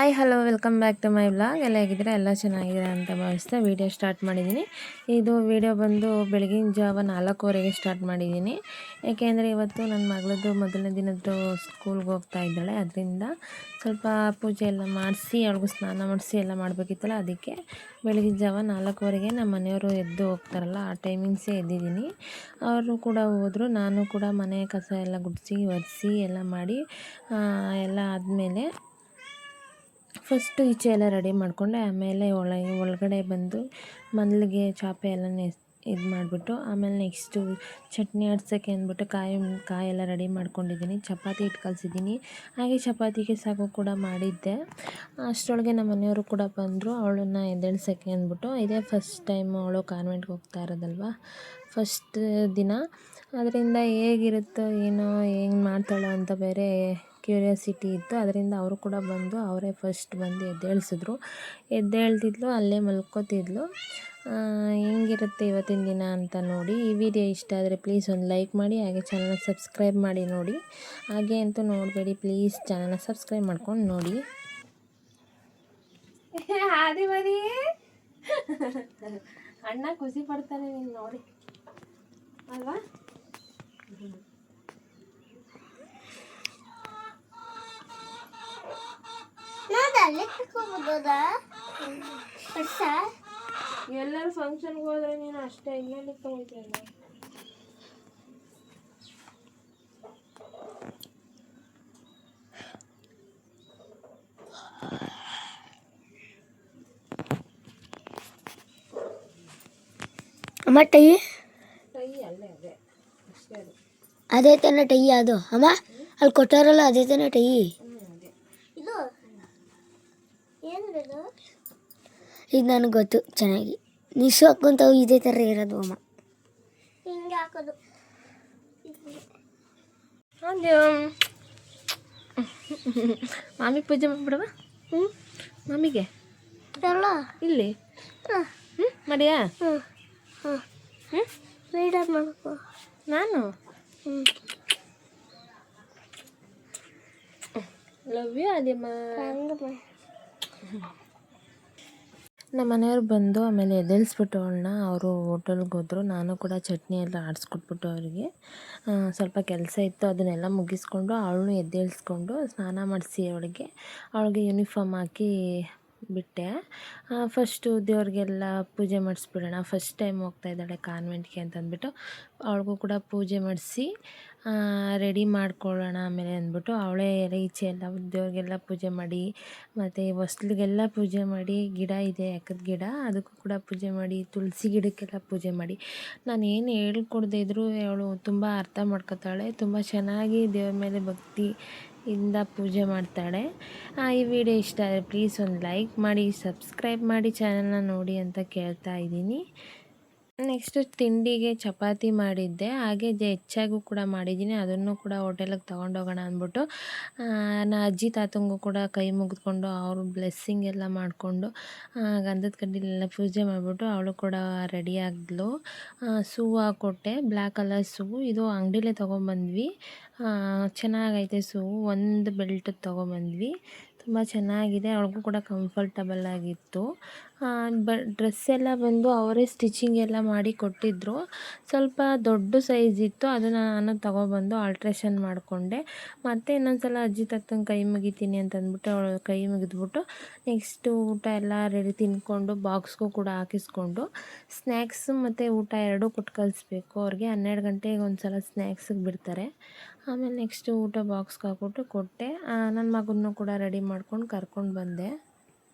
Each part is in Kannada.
Hi hello welcome back to my vlog. ಎಲ್ಲ ಹೇಗಿದ್ದೀರಾ? ಎಲ್ಲ ಚೆನ್ನಾಗಿದ್ದೀರಾ ಅಂತ ಭಾವಿಸ್ತಾ ವೀಡಿಯೋ ಸ್ಟಾರ್ಟ್ ಮಾಡಿದ್ದೀನಿ. ಇದು ವೀಡಿಯೋ ಬಂದು ಬೆಳಗಿನ ಜಾವ 4:15ಗೆ ಸ್ಟಾರ್ಟ್ ಮಾಡಿದ್ದೀನಿ. ಏಕೆಂದರೆ ಇವತ್ತು ನನ್ನ ಮಗಳದ್ದು ಮೊದಲನೇ ದಿನದ್ದು ಸ್ಕೂಲ್ಗೆ ಹೋಗ್ತಾ ಇದ್ದಾಳೆ. ಅದರಿಂದ ಸ್ವಲ್ಪ ಪೂಜೆ ಎಲ್ಲ ಮಾಡಿಸಿ ಅವಳಿಗೂ ಸ್ನಾನ ಮಾಡಿಸಿ ಎಲ್ಲ ಮಾಡಬೇಕಿತ್ತಲ್ಲ, ಅದಕ್ಕೆ ಬೆಳಗಿನ ಜಾವ 4:15ಗೆ ನಮ್ಮ ಮನೆಯವರು ಎದ್ದು ಹೋಗ್ತಾರಲ್ಲ ಆ ಟೈಮಿಂಗ್ಸೇ ಎದ್ದಿದ್ದೀನಿ. ಅವರು ಕೂಡ ಹೋದರು. ನಾನು ಕೂಡ ಮನೆ ಕಸ ಎಲ್ಲ ಗುಡಿಸಿ ಒರೆಸಿ ಎಲ್ಲ ಮಾಡಿ ಎಲ್ಲ ಆದಮೇಲೆ ಫಸ್ಟು ಈಚೆ ಎಲ್ಲ ರೆಡಿ ಮಾಡಿಕೊಂಡೆ. ಆಮೇಲೆ ಒಳಗಡೆ ಬಂದು ಮಲ್ಲಿಗೆ ಚಾಪೆ ಎಲ್ಲ ಇದು ಮಾಡಿಬಿಟ್ಟು ಆಮೇಲೆ ನೆಕ್ಸ್ಟು ಚಟ್ನಿ ಆಡ್ಸೋಕ್ಕೆ ಅಂದ್ಬಿಟ್ಟು ಕಾಯೆಲ್ಲ ರೆಡಿ ಮಾಡ್ಕೊಂಡಿದ್ದೀನಿ. ಚಪಾತಿ ಹಿಟ್ಟು ಕಲಸಿದ್ದೀನಿ. ಹಾಗೆ ಚಪಾತಿಗೆ ಸಾಗು ಕೂಡ ಮಾಡಿದ್ದೆ. ಅಷ್ಟರೊಳಗೆ ನಮ್ಮ ಮನೆಯವರು ಕೂಡ ಬಂದರು ಅವಳನ್ನು ಎದ್ದೇಳ್ಸೋಕ್ಕೆ ಅಂದ್ಬಿಟ್ಟು. ಇದೇ ಫಸ್ಟ್ ಟೈಮ್ ಅವಳು ಕಾನ್ವೆಂಟ್ಗೆ ಹೋಗ್ತಾ ಇರೋದಲ್ವ, ಫಸ್ಟ್ ದಿನ. ಅದರಿಂದ ಹೇಗಿರುತ್ತೋ ಏನೋ ಹೆಂಗೆ ಮಾಡ್ತಾಳೋ ಅಂತ ಬೇರೆ ಕ್ಯೂರಿಯಾಸಿಟಿ ಇತ್ತು. ಅದರಿಂದ ಅವರು ಕೂಡ ಬಂದು ಅವರೇ ಫಸ್ಟ್ ಬಂದು ಎದ್ದೇಳ್ತಿದ್ಲು, ಅಲ್ಲೇ ಮಲ್ಕೋತಿದ್ಲು. ಹೆಂಗಿರುತ್ತೆ ಇವತ್ತಿನ ದಿನ ಅಂತ ನೋಡಿ. ಈ ವಿಡಿಯೋ ಇಷ್ಟ ಆದರೆ ಪ್ಲೀಸ್ ಒಂದು ಲೈಕ್ ಮಾಡಿ, ಹಾಗೆ ಚಾನಲ್ನ ಸಬ್ಸ್ಕ್ರೈಬ್ ಮಾಡಿ ನೋಡಿ. ಹಾಗೆ ಅಂತೂ ನೋಡಬೇಡಿ, ಪ್ಲೀಸ್ ಚಾನಲ್ನ ಸಬ್ಸ್ಕ್ರೈಬ್ ಮಾಡ್ಕೊಂಡು ನೋಡಿ. ಆದಿ ಬರೀ ಅಣ್ಣ ಖುಷಿ ಪಡ್ತಾನೆ ನೀನು ನೋಡಿ ಅಲ್ವಾ? ಎಲ್ಲರೂ ಫಂಕ್ಷನ್ಗೆ ಹೋದ್ರೆ ನೀನು ಅಷ್ಟೇ ಇನ್ನೆಲ್ಲಿ ಹೋಗ್ತೀಯಲ್ಲ. ಅಮ್ಮ ಟೈ ಅಲ್ಲೇ ಅದೇ ಅಷ್ಟೇ, ಅದು ಅದೇ ತಾನೆ ಟೈ. ಅದು ಅಮ್ಮ ಅಲ್ಲಿ ಕೊಟ್ಟಾರಲ್ಲ ಅದೇ ತಾನೆ ಟೈ. ಇದು ಏನು ಇದು ನನಗೆ ಗೊತ್ತು ಚೆನ್ನಾಗಿ. ನಿಶು ಹಾಕೊಂತಾವು ಇದೇ ಥರ ಇರೋದು ಅಮ್ಮ. ಹಿಂಗೆ ಹಾಕೋದು. ಮಾಮಿ ಪೂಜೆ ಮಾಡಿಬಿಡವ. ಮಾಮಿಗೆ ಇಲ್ಲಿ ಮಾಡಿಯಾ? ಮಾಡ್ಕೊ ನಾನು ಲವ್ ಯು ಅದೇಮ್ಮ. ನಮ್ಮ ಮನೆಯವ್ರು ಬಂದು ಆಮೇಲೆ ಎದ್ದೇಳಿಸ್ಬಿಟ್ಟು ಅವಳನ್ನ ಅವರು ಹೋಟೆಲ್ಗೆ ಹೋದರು. ನಾನು ಕೂಡ ಚಟ್ನಿ ಎಲ್ಲ ಆಡಿಸ್ಕೊಟ್ಬಿಟ್ಟು ಅವರಿಗೆ ಸ್ವಲ್ಪ ಕೆಲಸ ಇತ್ತು, ಅದನ್ನೆಲ್ಲ ಮುಗಿಸ್ಕೊಂಡು ಅವಳನ್ನು ಎದ್ದೇಳಿಸ್ಕೊಂಡು ಸ್ನಾನ ಮಾಡಿಸಿ ಅವಳಿಗೆ ಯೂನಿಫಾರ್ಮ್ ಹಾಕಿ ಬಿಟ್ಟೆ. ಫಸ್ಟು ದೇವ್ರಿಗೆಲ್ಲ ಪೂಜೆ ಮಾಡಿಸ್ಬಿಡೋಣ, ಫಸ್ಟ್ ಟೈಮ್ ಹೋಗ್ತಾ ಇದ್ದಾಳೆ ಕಾನ್ವೆಂಟ್ಗೆ ಅಂತಂದ್ಬಿಟ್ಟು ಅವಳಿಗೂ ಕೂಡ ಪೂಜೆ ಮಾಡಿಸಿ ರೆಡಿ ಮಾಡ್ಕೊಳ್ಳೋಣ ಆಮೇಲೆ ಅಂದ್ಬಿಟ್ಟು ಅವಳೇ ಈಚೆ ಎಲ್ಲ ದೇವ್ರಿಗೆಲ್ಲ ಪೂಜೆ ಮಾಡಿ, ಮತ್ತು ಹೊಸ್ಲಿಗೆಲ್ಲ ಪೂಜೆ ಮಾಡಿ, ಗಿಡ ಇದೆ ಯಾಕದ ಗಿಡ ಅದಕ್ಕೂ ಕೂಡ ಪೂಜೆ ಮಾಡಿ, ತುಳಸಿ ಗಿಡಕ್ಕೆಲ್ಲ ಪೂಜೆ ಮಾಡಿ. ನಾನು ಏನು ಹೇಳ್ಕೊಡದೇ ಇದ್ದರೂ ಅವಳು ತುಂಬ ಅರ್ಥ ಮಾಡ್ಕೊತಾಳೆ. ತುಂಬ ಚೆನ್ನಾಗಿ ದೇವ್ರ ಮೇಲೆ ಭಕ್ತಿಯಿಂದ ಪೂಜೆ ಮಾಡ್ತಾಳೆ. ಈ ವಿಡಿಯೋ ಇಷ್ಟ ಆದರೆ ಪ್ಲೀಸ್ ಒಂದು ಲೈಕ್ ಮಾಡಿ, ಸಬ್ಸ್ಕ್ರೈಬ್ ಮಾಡಿ ಚಾನಲ್ನ ನೋಡಿ ಅಂತ ಕೇಳ್ತಾ ಇದ್ದೀನಿ. ನೆಕ್ಸ್ಟು ತಿಂಡಿಗೆ ಚಪಾತಿ ಮಾಡಿದ್ದೆ, ಹಾಗೆ ಹೆಚ್ಚಾಗೂ ಕೂಡ ಮಾಡಿದ್ದೀನಿ. ಅದನ್ನು ಕೂಡ ಹೋಟೆಲಿಗೆ ತೊಗೊಂಡೋಗೋಣ ಅಂದ್ಬಿಟ್ಟು ಅಜ್ಜಿ ತಾತಂಗೂ ಕೂಡ ಕೈ ಮುಗಿದ್ಕೊಂಡು ಅವರು ಬ್ಲೆಸ್ಸಿಂಗ್ ಎಲ್ಲ ಮಾಡಿಕೊಂಡು ಗಂಧದ ಕಡ್ಡಿಲೆಲ್ಲ ಪೂಜೆ ಮಾಡಿಬಿಟ್ಟು ಅವಳು ಕೂಡ ರೆಡಿ ಆಗಿದ್ಲು. ಶೂ ಹಾಕ್ಕೊಟ್ಟೆ, ಬ್ಲ್ಯಾಕ್ ಕಲರ್ ಶೂ. ಇದು ಅಂಗಡಿಲೇ ತೊಗೊಂಬಂದ್ವಿ, ಚೆನ್ನಾಗೈತೆ ಶೂ. ಒಂದು ಬೆಲ್ಟ್ ತೊಗೊಂಬಂದ್ವಿ, ತುಂಬ ಚೆನ್ನಾಗಿದೆ. ಅವಳಿಗೂ ಕೂಡ ಕಂಫರ್ಟಬಲ್ ಆಗಿತ್ತು. ಡ್ರೆಸ್ ಎಲ್ಲ ಬಂದು ಅವರೇ ಸ್ಟಿಚಿಂಗ್ ಎಲ್ಲ ಮಾಡಿ ಕೊಟ್ಟಿದ್ದರು. ಸ್ವಲ್ಪ ದೊಡ್ಡ ಸೈಜ್ ಇತ್ತು, ಅದನ್ನು ನಾನು ತೊಗೊಬಂದು ಆಲ್ಟ್ರೇಷನ್ ಮಾಡಿಕೊಂಡೆ. ಮತ್ತು ಇನ್ನೊಂದು ಸಲ ಅಜ್ಜಿ ತಾತಂಗೆ ಕೈ ಮುಗಿತೀನಿ ಅಂತಂದ್ಬಿಟ್ಟು ಅವಳು ಕೈ ಮುಗಿದ್ಬಿಟ್ಟು ನೆಕ್ಸ್ಟು ಊಟ ಎಲ್ಲ ರೆಡಿ ತಿಂದ್ಕೊಂಡು ಬಾಕ್ಸ್ಗೂ ಕೂಡ ಹಾಕಿಸ್ಕೊಂಡು ಸ್ನ್ಯಾಕ್ಸು ಮತ್ತು ಊಟ ಎರಡೂ ಕೊಟ್ಟು ಕಳಿಸ್ಬೇಕು ಅವ್ರಿಗೆ. 12 ಗಂಟೆಗೆ ಒಂದು ಸಲ ಸ್ನ್ಯಾಕ್ಸಿಗೆ ಬಿಡ್ತಾರೆ. ಆಮೇಲೆ ನೆಕ್ಸ್ಟು ಊಟ ಬಾಕ್ಸ್ಗೆ ಹಾಕ್ಬಿಟ್ಟು ಕೊಟ್ಟೆ. ನನ್ನ ಮಗನೂ ಕೂಡ ರೆಡಿ ಮಾಡ್ಕೊಂಡು ಕರ್ಕೊಂಡು ಬಂದೆ.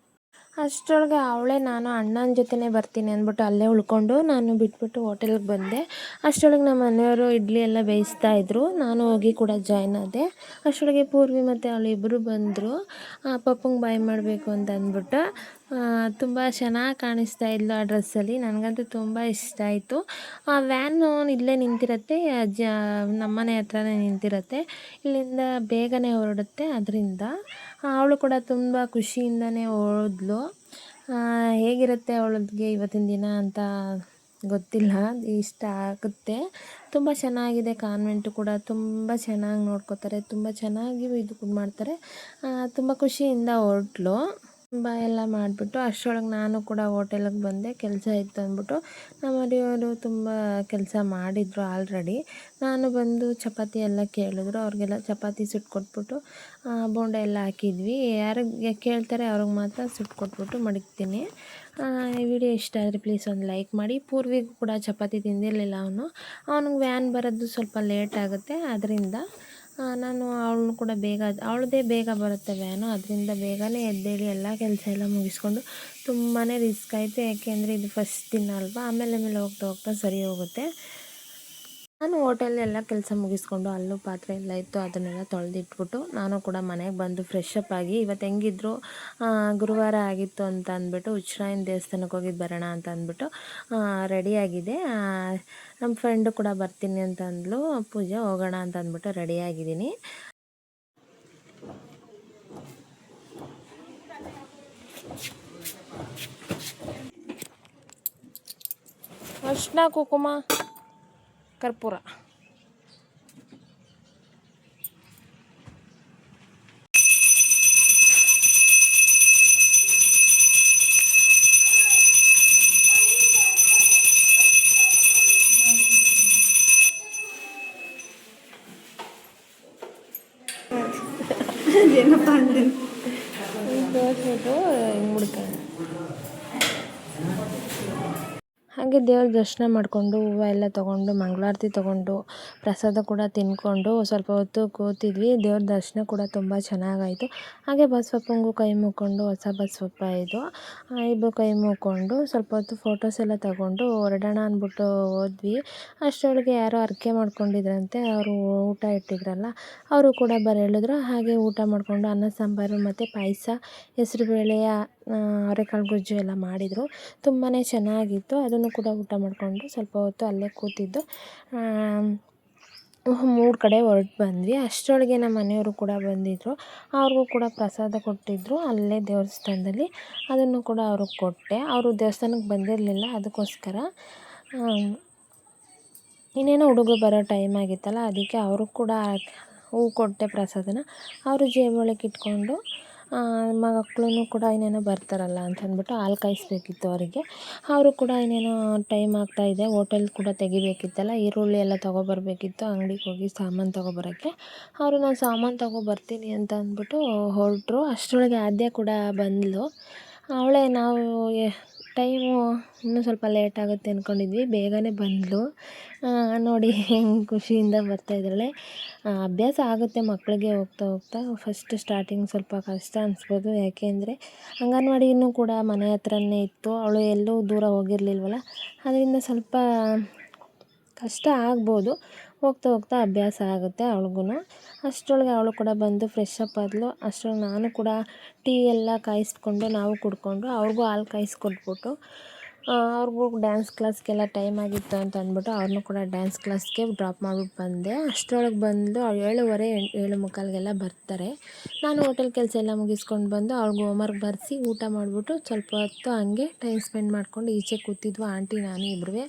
ಅಷ್ಟರೊಳಗೆ ಅವಳೇ ನಾನು ಅಣ್ಣನ ಜೊತೆನೇ ಬರ್ತೀನಿ ಅಂದ್ಬಿಟ್ಟು ಅಲ್ಲೇ ಉಳ್ಕೊಂಡು ನಾನು ಬಿಟ್ಬಿಟ್ಟು ಹೋಟೆಲ್ಗೆ ಬಂದೆ. ಅಷ್ಟರೊಳಗೆ ನಮ್ಮ ಮನೆಯವರು ಇಡ್ಲಿ ಎಲ್ಲ ಬೇಯಿಸ್ತಾಯಿದ್ರು, ನಾನು ಹೋಗಿ ಕೂಡ ಜಾಯ್ನ್ ಆದೆ. ಅಷ್ಟರೊಳಗೆ ಪೂರ್ವಿ ಮತ್ತು ಅವಳು ಇಬ್ಬರು ಬಂದರು. ಪಪ್ಪಂಗೆ ಬಾಯ್ ಮಾಡಬೇಕು ಅಂತ ಅಂದ್ಬಿಟ್ಟು ತುಂಬ ಚೆನ್ನಾಗಿ ಕಾಣಿಸ್ತಾ ಇದ್ಲು ಆ ಡ್ರೆಸ್ಸಲ್ಲಿ. ನನಗಂತೂ ತುಂಬ ಇಷ್ಟ ಆಯಿತು. ಆ ವ್ಯಾನು ಇಲ್ಲೇ ನಿಂತಿರುತ್ತೆ, ನಮ್ಮನೆ ಹತ್ರನೇ ನಿಂತಿರುತ್ತೆ, ಇಲ್ಲಿಂದ ಬೇಗನೆ ಹೊರಡುತ್ತೆ. ಅದರಿಂದ ಅವಳು ಕೂಡ ತುಂಬ ಖುಷಿಯಿಂದನೇ ಹೋದ್ಲು. ಹೇಗಿರುತ್ತೆ ಅವಳಿಗೆ ಇವತ್ತಿನ ದಿನ ಅಂತ ಗೊತ್ತಿಲ್ಲ, ಇಷ್ಟ ಆಗುತ್ತೆ. ತುಂಬ ಚೆನ್ನಾಗಿದೆ ಕಾನ್ವೆಂಟು ಕೂಡ, ತುಂಬ ಚೆನ್ನಾಗಿ ನೋಡ್ಕೋತಾರೆ, ತುಂಬ ಚೆನ್ನಾಗಿ ಇದು ಮಾಡ್ತಾರೆ. ತುಂಬ ಖುಷಿಯಿಂದ ಹೊರಟ್ಲು. ಎಲ್ಲ ಮಾಡಿಬಿಟ್ಟು ಅಷ್ಟರೊಳಗೆ ನಾನು ಕೂಡ ಹೋಟೆಲಿಗೆ ಬಂದೆ. ಕೆಲಸ ಇತ್ತು ಅಂದ್ಬಿಟ್ಟು ನಮ್ಮ ಮನೆಯವರು ತುಂಬ ಕೆಲಸ ಮಾಡಿದರು ಆಲ್ರೆಡಿ. ನಾನು ಬಂದು ಚಪಾತಿ ಎಲ್ಲ ಕೇಳಿದ್ರು, ಅವ್ರಿಗೆಲ್ಲ ಚಪಾತಿ ಸುಟ್ಕೊಟ್ಬಿಟ್ಟು ಬೋಂಡ ಎಲ್ಲ ಹಾಕಿದ್ವಿ. ಯಾರಿಗೆ ಕೇಳ್ತಾರೆ ಅವ್ರಿಗೆ ಮಾತ್ರ ಸುಟ್ಕೊಟ್ಬಿಟ್ಟು ಮಡಗ್ತೀನಿ. ಈ ವಿಡಿಯೋ ಇಷ್ಟ ಆದರೆ ಪ್ಲೀಸ್ ಒಂದು ಲೈಕ್ ಮಾಡಿ. ಪೂರ್ವಿಗೂ ಕೂಡ ಚಪಾತಿ ತಿಂದಿರಲಿಲ್ಲ ಅವನಿಗೆ ವ್ಯಾನ್ ಬರೋದು ಸ್ವಲ್ಪ ಲೇಟ್ ಆಗುತ್ತೆ, ಅದರಿಂದ ನಾನು ಅವಳನ್ನು ಕೂಡ ಅವಳದೇ ಬೇಗ ಬರುತ್ತೆ ವ್ಯಾನು, ಅದರಿಂದ ಬೇಗನೆ ಎದ್ದೇಳಿ ಎಲ್ಲ ಕೆಲಸ ಎಲ್ಲ ಮುಗಿಸ್ಕೊಂಡು. ತುಂಬಾ ರಿಸ್ಕ್ ಆಯಿತು, ಯಾಕೆಂದರೆ ಇದು ಫಸ್ಟ್ ದಿನ ಅಲ್ವಾ, ಆಮೇಲೆ ಹೋಗ್ತಾ ಹೋಗ್ತಾ ಸರಿ ಹೋಗುತ್ತೆ. ನಾನು ಹೋಟೆಲೆಲ್ಲ ಕೆಲಸ ಮುಗಿಸ್ಕೊಂಡು ಅಲ್ಲೂ ಪಾತ್ರೆ ಎಲ್ಲ ಇತ್ತು, ಅದನ್ನೆಲ್ಲ ತೊಳೆದಿಟ್ಬಿಟ್ಟು ನಾನು ಕೂಡ ಮನೆಗೆ ಬಂದು ಫ್ರೆಶ್ ಅಪ್ ಆಗಿ, ಇವತ್ತು ಹೆಂಗಿದ್ರು ಗುರುವಾರ ಆಗಿತ್ತು ಅಂತ ಅಂದ್ಬಿಟ್ಟು ಉಚ್ಛ್ರಾಯನ ದೇವಸ್ಥಾನಕ್ಕೆ ಹೋಗಿದ್ದು ಬರೋಣ ಅಂತ ಅಂದ್ಬಿಟ್ಟು ರೆಡಿಯಾಗಿದೆ. ನಮ್ಮ ಫ್ರೆಂಡು ಕೂಡ ಬರ್ತೀನಿ ಅಂತ ಅಂದ್ಲು, ಪೂಜೆ ಹೋಗೋಣ ಅಂತ ಅಂದ್ಬಿಟ್ಟು ರೆಡಿಯಾಗಿದ್ದೀನಿ. ಅರ್ಶಿನ ಕುಂಕುಮ ಕರ್ಪೂರ. ಏನಪ್ಪ ಅಂದರೆ ತೋರಿಸ್ಬಿಟ್ಟು ಹಿಂಗೆ ಮುಡ್ಕೊಂಡು ಹಾಗೆ ದೇವ್ರ ದರ್ಶನ ಮಾಡಿಕೊಂಡು ಹೂವು ಎಲ್ಲ ತೊಗೊಂಡು ಮಂಗಳಾರತಿ ತೊಗೊಂಡು ಪ್ರಸಾದ ಕೂಡ ತಿಂದ್ಕೊಂಡು ಸ್ವಲ್ಪ ಹೊತ್ತು ಕೂತಿದ್ವಿ. ದೇವ್ರ ದರ್ಶನ ಕೂಡ ತುಂಬ ಚೆನ್ನಾಗಾಯಿತು. ಹಾಗೆ ಬಸವಪ್ಪಂಗೂ ಕೈ ಮುಕ್ಕೊಂಡು, ಹೊಸ ಬಸವಪ್ಪ ಇದು, ಇಬ್ಬರು ಕೈ ಮುಕ್ಕೊಂಡು ಸ್ವಲ್ಪ ಹೊತ್ತು ಫೋಟೋಸ್ ಎಲ್ಲ ತಗೊಂಡು ಹೊರಡೋಣ ಅಂದ್ಬಿಟ್ಟು ಹೋದ್ವಿ. ಅಷ್ಟರೊಳಗೆ ಯಾರೋ ಹರಕೆ ಮಾಡ್ಕೊಂಡಿದ್ರಂತೆ, ಅವರು ಊಟ ಇಟ್ಟಿದ್ರಲ್ಲ ಅವರು ಕೂಡ ಹೇಳಿದ್ರು. ಹಾಗೆ ಊಟ ಮಾಡಿಕೊಂಡು ಅನ್ನ ಸಾಂಬಾರು ಮತ್ತು ಪಾಯಸ, ಹೆಸರುಬೇಳೆಯ ಅವರೆಕಾಳು ಗೊಜ್ಜು ಎಲ್ಲ ಮಾಡಿದರು. ತುಂಬಾ ಚೆನ್ನಾಗಿತ್ತು. ಅದನ್ನು ಕೂಡ ಊಟ ಮಾಡಿಕೊಂಡು ಸ್ವಲ್ಪ ಹೊತ್ತು ಅಲ್ಲೇ ಕೂತಿದ್ದು 3 ಕಡೆ ಹೊರಟು ಬಂದ್ವಿ. ಅಷ್ಟರೊಳಗೆ ನಮ್ಮ ಮನೆಯವರು ಕೂಡ ಬಂದಿದ್ದರು, ಅವ್ರಿಗೂ ಕೂಡ ಪ್ರಸಾದ ಕೊಟ್ಟಿದ್ದರು ಅಲ್ಲೇ ದೇವಸ್ಥಾನದಲ್ಲಿ. ಅದನ್ನು ಕೂಡ ಅವ್ರಿಗೆ ಕೊಟ್ಟೆ. ಅವರು ದೇವಸ್ಥಾನಕ್ಕೆ ಬಂದಿರಲಿಲ್ಲ, ಅದಕ್ಕೋಸ್ಕರ ಇನ್ನೇನೋ ಹುಡುಗರು ಬರೋ ಟೈಮ್ ಆಗಿತ್ತಲ್ಲ, ಅದಕ್ಕೆ ಅವ್ರಿಗೆ ಕೂಡ ಹೂವು ಕೊಟ್ಟೆ ಪ್ರಸಾದನ. ಅವರು ಜೇಬೊಳಗೆ ಇಟ್ಕೊಂಡು ಮಕ್ಕಳು ಕೂಡ ಇನ್ನೇನೋ ಬರ್ತಾರಲ್ಲ ಅಂತ ಅಂದ್ಬಿಟ್ಟು ಹಾಲು ಕಾಯಿಸ್ಬೇಕಿತ್ತು ಅವರಿಗೆ. ಅವರು ಕೂಡ ಇನ್ನೇನೋ ಟೈಮ್ ಆಗ್ತಾಯಿದೆ, ಹೋಟೆಲ್ ಕೂಡ ತೆಗಿಬೇಕಿತ್ತಲ್ಲ, ಈರುಳ್ಳಿ ಎಲ್ಲ ತೊಗೊಬರ್ಬೇಕಿತ್ತು ಅಂಗಡಿಗೆ ಹೋಗಿ ಸಾಮಾನು ತೊಗೊಬರೋಕ್ಕೆ. ಅವರು ನಾನು ಸಾಮಾನು ತೊಗೊಬರ್ತೀನಿ ಅಂತ ಅಂದ್ಬಿಟ್ಟು ಹೊರಟರು. ಅಷ್ಟರೊಳಗೆ ಆದ್ಯ ಕೂಡ ಬಂದಳು. ಅವಳೇ ನಾವು ಟೈಮು ಇನ್ನೂ ಸ್ವಲ್ಪ ಲೇಟ್ ಆಗುತ್ತೆ ಅಂದ್ಕೊಂಡಿದ್ವಿ, ಬೇಗನೆ ಬಂದಳು. ನೋಡಿ ಹೆಂಗೆ ಖುಷಿಯಿಂದ ಬರ್ತಾಯಿದ್ದಾಳೆ. ಅಭ್ಯಾಸ ಆಗುತ್ತೆ ಮಕ್ಕಳಿಗೆ ಹೋಗ್ತಾ ಹೋಗ್ತಾ. ಫಸ್ಟ್ ಸ್ಟಾರ್ಟಿಂಗ್ ಸ್ವಲ್ಪ ಕಷ್ಟ ಅನಿಸ್ಬೋದು, ಯಾಕೆಂದರೆ ಅಂಗನವಾಡಿನೂ ಕೂಡ ಮನೆ ಹತ್ರನೇ ಇತ್ತು, ಅವಳು ಎಲ್ಲೂ ದೂರ ಹೋಗಿರಲಿಲ್ವಲ್ಲ, ಅದರಿಂದ ಸ್ವಲ್ಪ ಕಷ್ಟ ಆಗ್ಬೋದು. ಹೋಗ್ತಾ ಹೋಗ್ತಾ ಅಭ್ಯಾಸ ಆಗುತ್ತೆ ಅವ್ಳಿಗೂ. ಅಷ್ಟರೊಳಗೆ ಅವಳು ಕೂಡ ಬಂದು ಫ್ರೆಶ್ ಅಪ್ ಆದಳು. ಅಷ್ಟರೊಳಗೆ ನಾನು ಕೂಡ ಟೀ ಎಲ್ಲ ಕಾಯಿಸ್ಕೊಂಡು ನಾವು ಕುಡ್ಕೊಂಡು ಅವ್ರಿಗೂ ಹಾಲು ಕಾಯಿಸ್ಕೊಟ್ಬಿಟ್ಟು ಅವ್ರಿಗೂ ಡ್ಯಾನ್ಸ್ ಕ್ಲಾಸ್ಗೆಲ್ಲ ಟೈಮ್ ಆಗಿತ್ತು ಅಂತ ಅಂದ್ಬಿಟ್ಟು ಅವ್ರನ್ನೂ ಕೂಡ ಡ್ಯಾನ್ಸ್ ಕ್ಲಾಸ್ಗೆ ಡ್ರಾಪ್ ಮಾಡಿಬಿಟ್ಟು ಬಂದೆ. ಅಷ್ಟರೊಳಗೆ ಬಂದು 7:15 7:45 ಬರ್ತಾರೆ. ನಾನು ಹೋಟೆಲ್ ಕೆಲಸ ಎಲ್ಲ ಮುಗಿಸ್ಕೊಂಡು ಬಂದು ಅವ್ಳಿಗೆ ಹೋಮ್ವರ್ಕ್ ಬರೆಸಿ ಊಟ ಮಾಡಿಬಿಟ್ಟು ಸ್ವಲ್ಪ ಹೊತ್ತು ಹಂಗೆ ಟೈಮ್ ಸ್ಪೆಂಡ್ ಮಾಡ್ಕೊಂಡು ಈಚೆ ಕೂತಿದ್ವು ಆಂಟಿ ನಾನು ಇಬ್ಬರೂ.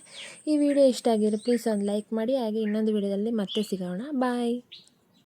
ಈ ವಿಡಿಯೋ ಇಷ್ಟ ಆಗಿದ್ರೆ ಪ್ಲೀಸ್ ಒಂದು ಲೈಕ್ ಮಾಡಿ. ಹಾಗೆ ಇನ್ನೊಂದು ವಿಡಿಯೋದಲ್ಲಿ ಮತ್ತೆ ಸಿಗೋಣ. ಬಾಯ್.